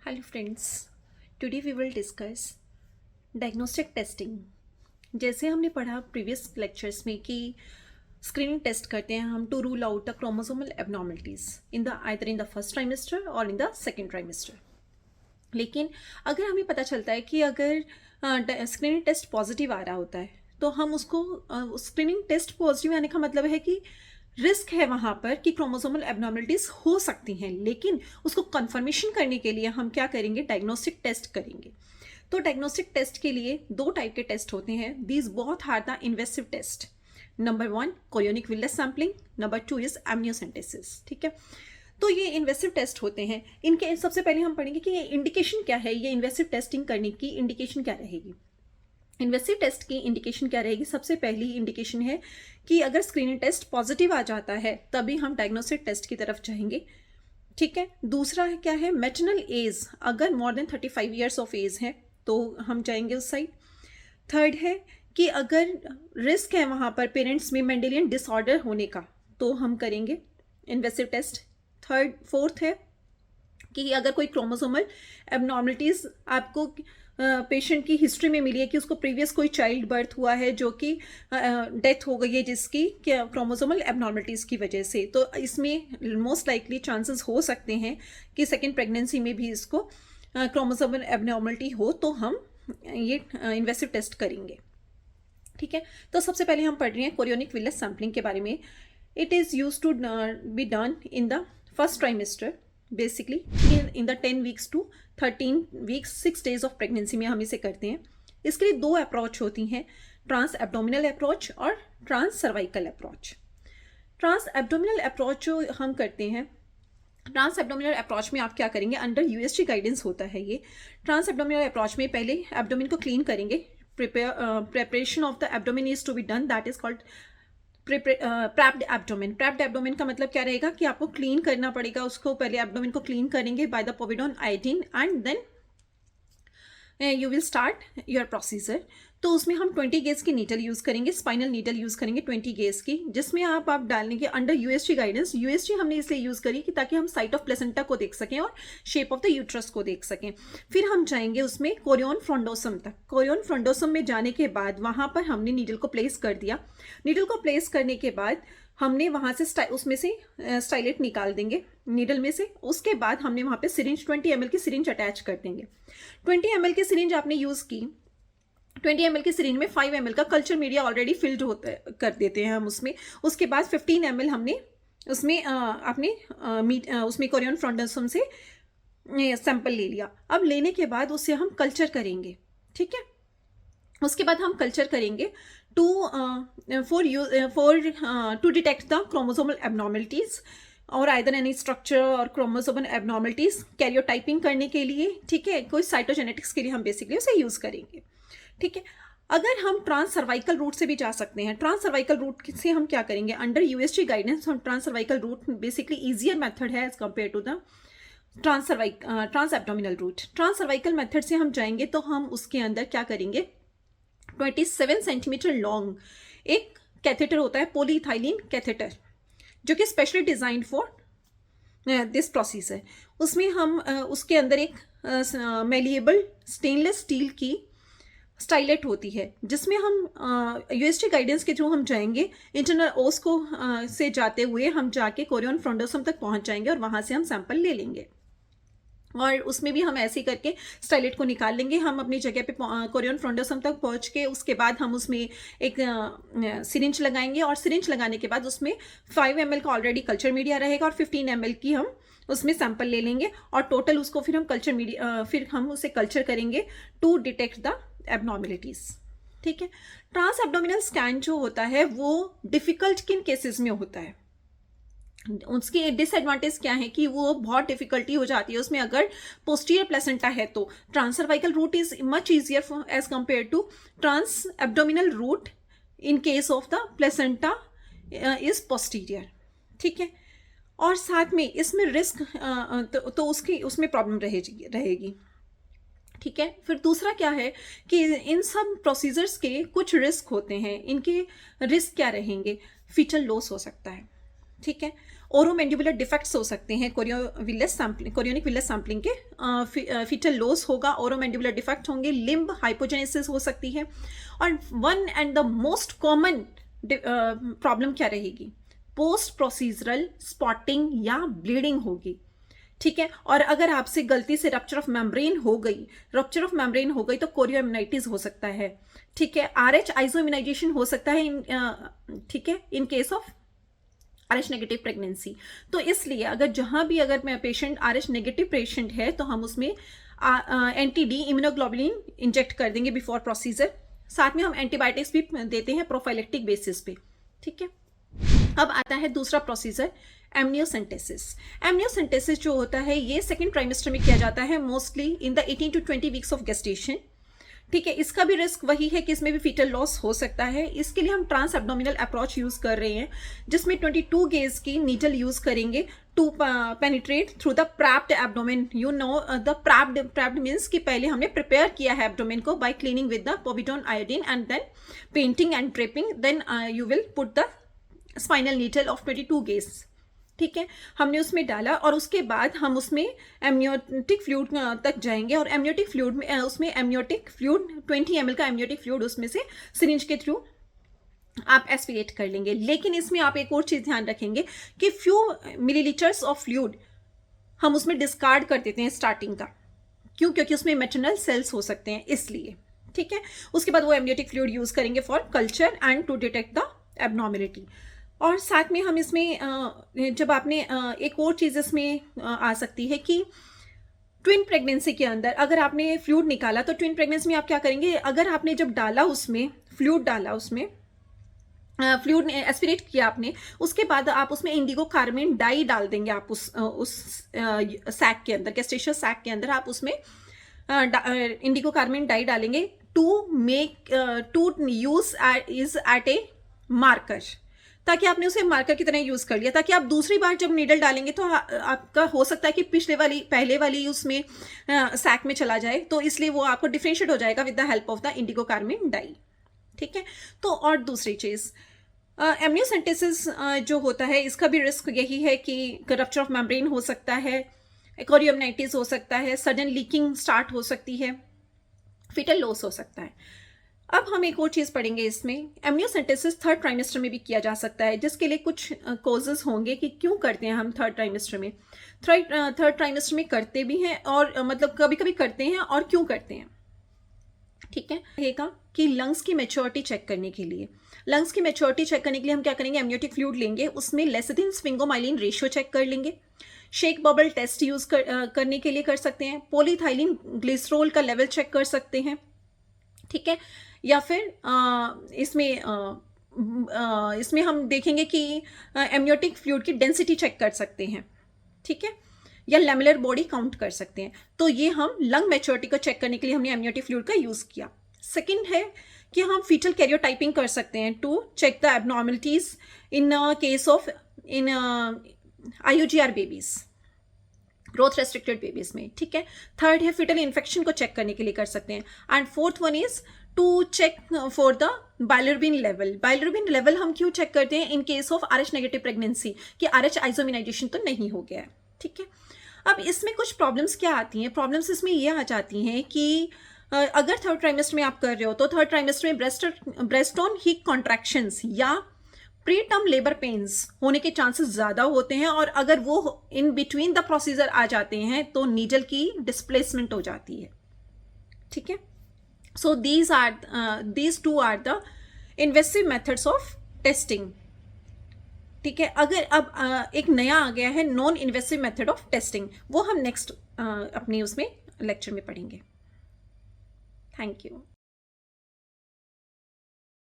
Hello friends, today we will discuss diagnostic testing। जैसे हमने पढ़ा प्रीवियस लेक्चर्स में कि स्क्रीनिंग टेस्ट करते हैं हम to rule out the chromosomal abnormalities in the either in the first trimester और इन द सेकेंड ट्राइमेस्टर। लेकिन अगर हमें पता चलता है कि अगर स्क्रीनिंग टेस्ट पॉजिटिव आ रहा होता है तो हम उसको स्क्रीनिंग टेस्ट पॉजिटिव आने का मतलब है कि रिस्क है वहाँ पर कि क्रोमोसोमल एबनॉर्मलिटीज हो सकती हैं, लेकिन उसको कंफर्मेशन करने के लिए हम क्या करेंगे, डायग्नोस्टिक टेस्ट करेंगे। तो डायग्नोस्टिक टेस्ट के लिए दो टाइप के टेस्ट होते हैं। These both are the invasive test. Number 1 chorionic villus sampling, number 2 is amniocentesis. ठीक है, तो ये इन्वेसिव टेस्ट होते हैं। इनके सबसे पहले हम पढ़ेंगे कि ये इंडिकेशन क्या है, ये इन्वेसिव टेस्टिंग करने की इंडिकेशन क्या रहेगी। इन्वेसिव टेस्ट की इंडिकेशन क्या रहेगी? सबसे पहली इंडिकेशन है कि अगर स्क्रीनिंग टेस्ट पॉजिटिव आ जाता है तभी हम डायग्नोस्टिक टेस्ट की तरफ जाएंगे। ठीक है, दूसरा है क्या है, मैटरनल एज अगर more than 35 years of age है तो हम जाएंगे उस साइड। थर्ड है कि अगर रिस्क है वहाँ पर पेरेंट्स में मेंडेलियन डिसऑर्डर होने का तो हम करेंगे इन्वेसिव टेस्ट। फोर्थ है कि अगर कोई क्रोमोसोमल एबनॉर्मलिटीज आपको पेशेंट की हिस्ट्री में मिली है कि उसको प्रीवियस कोई चाइल्ड बर्थ हुआ है जो कि डेथ हो गई है जिसकी क्रोमोसोमल एबनॉर्मलिटीज की वजह से, तो इसमें मोस्ट लाइकली चांसेस हो सकते हैं कि सेकेंड प्रेगनेंसी में भी इसको क्रोमोसोमल एबनॉर्मलिटी हो, तो हम ये इन्वेसिव टेस्ट करेंगे। ठीक है, तो सबसे पहले हम पढ़ रहे हैं कोरियोनिक विलस सैम्पलिंग के बारे में। It is use to be done in the first trimester, basically in the 10 weeks to 13 weeks 6 days of pregnancy में हम इसे करते हैं। इसके लिए दो अप्रोच होती हैं, ट्रांस एब्डोमिनल अप्रोच और trans cervical approach. Trans abdominal approach जो हम करते हैं, ट्रांस एब्डोमिनल अप्रोच में आप क्या करेंगे, अंडर यूएसजी गाइडेंस होता है ये। ट्रांस एब्डोमिनल अप्रोच में पहले एब्डोमिन को क्लीन करेंगे। Preparation of the abdomen is to be done, that is called prepped abdomen. Prepped abdomen का मतलब क्या रहेगा कि आपको क्लीन करना पड़ेगा उसको, पहले एब्डोमेन को क्लीन करेंगे by the povidone iodine and then you will start your procedure. तो उसमें हम 20 गेज की नीडल यूज़ करेंगे, स्पाइनल नीडल यूज़ करेंगे 20 गेज की, जिसमें आप डालेंगे अंडर यूएसजी गाइडेंस। यूएसजी हमने इसलिए यूज़ करी कि ताकि हम साइट ऑफ प्लेसेंटा को देख सकें और शेप ऑफ द यूट्रस को देख सकें। फिर हम जाएंगे उसमें कोरियन फ्रोंडोसम तक। कोरियन फ्रोंडोसम में जाने के बाद वहाँ पर हमने नीडल को प्लेस कर दिया। नीडल को प्लेस करने के बाद हमने वहाँ से उसमें से स्टाइलेट निकाल देंगे नीडल में से। उसके बाद हमने वहाँ पे सिरिंज 20 ml की सिरिंज अटैच कर देंगे। 20 ml की सिरिंज आपने यूज़ की, 20 ml की सिरिंज में 5 ml का कल्चर मीडिया ऑलरेडी फिल्ड होता है, कर देते हैं हम उसमें। उसके बाद 15 ml हमने उसमें उसमें कोरियन फ्रोंडोसम से सैंपल ले लिया। अब लेने के बाद उससे हम कल्चर करेंगे। ठीक है, उसके बाद हम कल्चर करेंगे to detect the chromosomal abnormalities और आइदर एनी स्ट्रक्चर और क्रोमोसोमल एबनॉर्मलिटीज कैरियोटाइपिंग करने के लिए। ठीक है, कोई साइटोजेनेटिक्स के लिए हम बेसिकली उसे यूज़ करेंगे। ठीक है, अगर हम ट्रांस सर्वाइकल रूट से भी जा सकते हैं। ट्रांस सर्वाइकल रूट से हम क्या करेंगे, अंडर यूएसजी गाइडेंस हम trans cervical route basically easier method है as compare to the trans abdominal route. Trans cervical method से हम जाएंगे तो हम उसके अंदर क्या करेंगे, 27 सेंटीमीटर लॉन्ग एक कैथेटर होता है, पॉलीइथाइलिन कैथेटर, जो कि specially designed for this procedure. उसमें हम उसके अंदर एक मेलिएबल स्टेनलेस स्टील की स्टाइलेट होती है, जिसमें हम यूएसजी गाइडेंस के थ्रू हम जाएंगे। इंटरनल ओस को से जाते हुए हम जाके कोरियन फ्रोंडोसम तक पहुंच जाएंगे और वहां से हम सैंपल ले लेंगे। और उसमें भी हम ऐसे ही करके स्टाइलेट को निकाल लेंगे। हम अपनी जगह पे कोरियन फ्रोंडोसम तक पहुंच के उसके बाद हम उसमें एक सिरिंज लगाएंगे और सिरिंज लगाने के बाद उसमें 5 ml का ऑलरेडी कल्चर मीडिया रहेगा और 15 ml की हम उसमें सैंपल ले लेंगे और टोटल उसको फिर हम फिर हम उसे कल्चर करेंगे टू डिटेक्ट द एबनॉर्मलिटीज। ठीक है, ट्रांस एब्डोमिनल स्कैन जो होता है वो डिफिकल्ट किन केसेस में होता है, उसकी डिसएडवांटेज क्या है कि वो बहुत डिफिकल्टी हो जाती है उसमें अगर पोस्टीरियर प्लेसेंटा है तो। Trans cervical route is much easier as compare to trans abdominal route in case of the placenta is posterior. ठीक है, और साथ में इसमें रिस्क तो उसमें प्रॉब्लम रहेगी। ठीक है, फिर दूसरा क्या है कि इन सब प्रोसीजर्स के कुछ रिस्क होते हैं। इनके रिस्क क्या रहेंगे, फीचर लॉस हो सकता है। ठीक है, ओरोमैंडिबुलर डिफेक्ट्स हो सकते हैं कोरियोनिक विलस सैम्पलिंग के, फीटल लॉस होगा, ओरोमैंडिबुलर डिफेक्ट होंगे, लिम्ब हाइपोजेनेसिस हो सकती है, और one and the most common problem क्या रहेगी, पोस्ट प्रोसीजरल स्पॉटिंग या ब्लीडिंग होगी। ठीक है, और अगर आपसे गलती से रप्चर ऑफ मेम्ब्रेन हो गई तो कोरियोइम्यूनाइटिस हो सकता है। ठीक है, RH आइसोइम्यूनाइजेशन हो सकता है ठीक है, इन case of RH negative pregnancy. तो इसलिए अगर जहां भी अगर मैं पेशेंट RH नेगेटिव पेशेंट है तो हम उसमें NTD इम्यूनोग्लोबुलिन इंजेक्ट कर देंगे बिफोर प्रोसीजर। साथ में हम एंटीबायोटिक्स भी देते हैं प्रोफाइलेक्टिक बेसिस पे। ठीक है, अब आता है दूसरा प्रोसीजर, एमनियोसेंटेसिस। एमनियोसेंटेसिस जो होता है ये सेकेंड ट्राइमेस्टर में किया जाता है, mostly in the 18 to 20 weeks of gestation. ठीक है, इसका भी रिस्क वही है कि इसमें भी फीटल लॉस हो सकता है। इसके लिए हम ट्रांस एब्डोमिनल अप्रोच यूज कर रहे हैं, जिसमें 22 गेज की नीडल यूज करेंगे to penetrate through the prepped abdomen. You know the prepped means कि पहले हमने प्रिपेयर किया है एब्डोमेन को by cleaning with the povidone iodine and then painting and draping, then you will put the spinal needle of 22 gauge. ठीक है, हमने उसमें डाला और उसके बाद हम उसमें एमनियोटिक फ्लूइड तक जाएंगे, और एमनियोटिक फ्लूइड में उसमें एमनियोटिक फ्लूइड 20 ml का एमनियोटिक फ्लूइड उसमें से सिरिंज के थ्रू आप एस्पिरेट कर लेंगे। लेकिन इसमें आप एक और चीज़ ध्यान रखेंगे कि फ्यू मिलीलीटर्स ऑफ फ्लूइड हम उसमें डिस्कार्ड कर देते हैं स्टार्टिंग का। क्यों? क्योंकि उसमें मेटरनल सेल्स हो सकते हैं, इसलिए। ठीक है, उसके बाद वो एमनियोटिक फ्लूइड यूज करेंगे for culture and to detect the abnormality. और साथ में हम इसमें जब आपने एक और चीज़ इसमें आ सकती है कि ट्विन प्रेगनेंसी के अंदर अगर आपने फ्लूइड निकाला तो ट्विन प्रेगनेंसी में आप क्या करेंगे, अगर आपने जब डाला उसमें फ्लूइड डाला, उसमें फ्लूइड एस्पिरेट किया आपने, उसके बाद आप उसमें इंडिगो कार्बाइन डाई डाल देंगे। आप उस सैक के अंदर, गेस्टेशियस सैक के अंदर आप उसमें इंडिगो कार्बाइन डाई डालेंगे to use is at a marker, ताकि आपने उसे मार्कर की तरह यूज कर लिया, ताकि आप दूसरी बार जब नीडल डालेंगे तो आपका हो सकता है कि पहले वाली उसमें सैक में चला जाए, तो इसलिए वो आपको डिफरेंशिएट हो जाएगा with the help of the indigo carbine dye. ठीक है, तो और दूसरी चीज़, एमनियोसेंटेसिस जो होता है इसका भी रिस्क यही है कि रप्चर ऑफ मेम्ब्रेन हो सकता है, कोरियोमनाइटिस हो सकता है, सडन लीकिंग स्टार्ट हो सकती है, फीटल लॉस हो सकता है। अब हम एक और चीज़ पढ़ेंगे इसमें, एमनियोसेंटेसिस थर्ड ट्राइमेस्टर में भी किया जा सकता है, जिसके लिए कुछ कॉजेज होंगे कि क्यों करते हैं हम थर्ड ट्राइमेस्टर में। थर्ड ट्राइमेस्टर में करते भी हैं और मतलब कभी कभी करते हैं, और क्यों करते हैं। ठीक है, रहेगा कि लंग्स की मैच्योरिटी चेक करने के लिए, हम क्या करेंगे, एमनियोटिक फ्लूइड लेंगे, उसमें लेसिथिन स्फिंगोमाइलिन रेशियो चेक कर लेंगे, शेक बबल टेस्ट यूज करने के लिए कर सकते हैं, पॉलीथाइलिन ग्लिसरॉल का लेवल चेक कर सकते हैं। ठीक है, या फिर इसमें हम देखेंगे कि एमनियोटिक फ्लूइड की डेंसिटी चेक कर सकते हैं। ठीक है, या लेमुलर बॉडी काउंट कर सकते हैं। तो ये हम लंग मैच्योरिटी को चेक करने के लिए हमने एमनियोटिक फ्लूइड का यूज किया। सेकंड है कि हम फीटल कैरियोटाइपिंग कर सकते हैं to check the abnormalities in case of IUGR babies, growth restricted babies में। ठीक है, थर्ड है फीटल इन्फेक्शन को चेक करने के लिए कर सकते हैं, and fourth one is to check for the bilirubin level हम क्यों चेक करते हैं, in case of RH negative pregnancy, कि RH आइसोमिनाइजेशन तो नहीं हो गया है। ठीक है, अब इसमें कुछ प्रॉब्लम्स क्या आती हैं, प्रॉब्लम्स इसमें ये आ जाती हैं कि अगर थर्ड ट्राइमेस्टर में आप कर रहे हो तो थर्ड ट्राइमेस्टर में ब्रेस्ट ऑन हीट कॉन्ट्रैक्शंस या प्री टर्म लेबर पेन्स होने के चांसेस ज़्यादा होते हैं, और अगर वो इन बिटवीन द प्रोसीजर आ जाते हैं तो नीडल की डिस्प्लेसमेंट हो जाती है। ठीक है, सो these two are the invasive methods of testing. ठीक है, अगर अब एक नया आ गया है non invasive method of testing, वो हम नेक्स्ट अपने उसमें लेक्चर में पढ़ेंगे। Thank you.